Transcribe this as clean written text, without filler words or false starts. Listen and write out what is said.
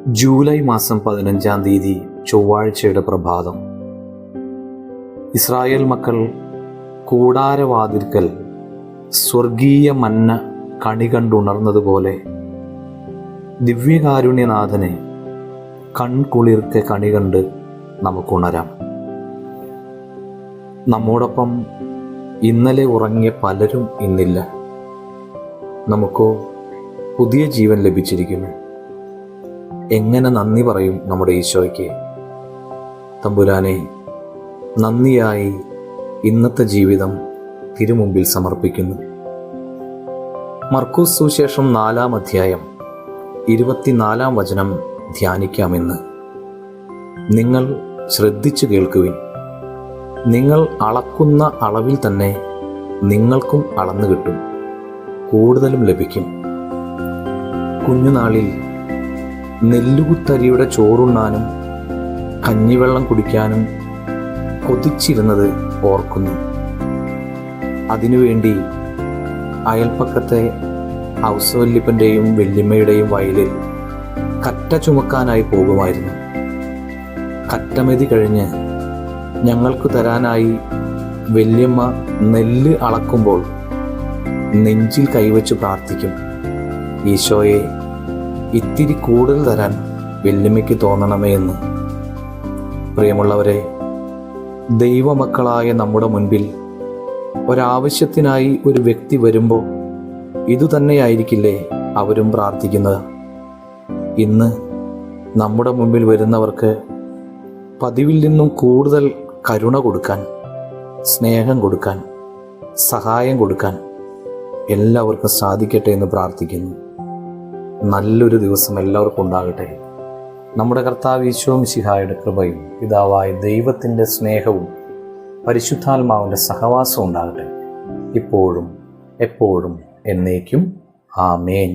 July മാസം 15-ാം തീയതി ചൊവ്വാഴ്ചയുടെ പ്രഭാതം. ഇസ്രായേൽ മക്കൾ കൂടാരവാതിൽക്കൽ സ്വർഗീയ മന്ന കണി കണ്ടുണർന്നതുപോലെ ദിവ്യകാരുണ്യനാഥനെ കൺകുളിർക്കെ കണി കണ്ട് നമുക്കുണരാം. നമ്മോടൊപ്പം ഇന്നലെ ഉറങ്ങിയ പലരും ഇന്നില്ല. നമുക്കോ പുതിയ ജീവൻ ലഭിച്ചിരിക്കുന്നു. എങ്ങനെ നന്ദി പറയും നമ്മുടെ ഈശോയ്ക്ക്? തമ്പുരാനെ, നന്ദിയായി ഇന്നത്തെ ജീവിതം തിരുമുമ്പിൽ സമർപ്പിക്കുന്നു. മർക്കോസ് സുവിശേഷം 4-ാം അധ്യായം 24-ാം വചനം ധ്യാനിക്കാമെന്ന്. നിങ്ങൾ ശ്രദ്ധിച്ചു കേൾക്കുവിൻ. നിങ്ങൾ അളക്കുന്ന അളവിൽ തന്നെ നിങ്ങൾക്കും അളന്നു കിട്ടും, കൂടുതലും ലഭിക്കും. കുഞ്ഞുനാളിൽ നെല്ലുകുത്തരിയുടെ ചോറുണ്ണാനും കഞ്ഞിവെള്ളം കുടിക്കാനും കൊതിച്ചിരുന്നത് ഓർക്കുന്നു. അതിനുവേണ്ടി അയൽപ്പക്കത്തെ ഔസവല്ലിപ്പൻ്റെയും വല്യമ്മയുടെയും വയലിൽ കറ്റ ചുമക്കാനായി പോകുമായിരുന്നു. കറ്റമെതി കഴിഞ്ഞ് ഞങ്ങൾക്ക് തരാനായി വല്യമ്മ നെല്ല് അളക്കുമ്പോൾ നെഞ്ചിൽ കൈവച്ച് പ്രാർത്ഥിക്കും, ഈശോയെ, ഇത്തിരി കൂടുതൽ തരാൻ വല്യമ്മയ്ക്ക് തോന്നണമേ എന്ന്. പ്രിയമുള്ളവരെ, ദൈവമക്കളായ നമ്മുടെ മുൻപിൽ ഒരാവശ്യത്തിനായി ഒരു വ്യക്തി വരുമ്പോൾ ഇതുതന്നെയായിരിക്കില്ലേ അവരും പ്രാർത്ഥിക്കുന്നത്? ഇന്ന് നമ്മുടെ മുമ്പിൽ വരുന്നവർക്ക് പതിവിൽ നിന്നും കൂടുതൽ കരുണ കൊടുക്കാൻ, സ്നേഹം കൊടുക്കാൻ, സഹായം കൊടുക്കാൻ എല്ലാവർക്കും സാധിക്കട്ടെ എന്ന് പ്രാർത്ഥിക്കുന്നു. നല്ലൊരു ദിവസം എല്ലാവർക്കും ഉണ്ടാകട്ടെ. നമ്മുടെ കർത്താവ് ഈശോ മിശിഹായുടെ കൃപയും പിതാവായ ദൈവത്തിൻ്റെ സ്നേഹവും പരിശുദ്ധാത്മാവിൻ്റെ സഹവാസവും ഉണ്ടാകട്ടെ, ഇപ്പോഴും എപ്പോഴും എന്നേക്കും. ആമേൻ.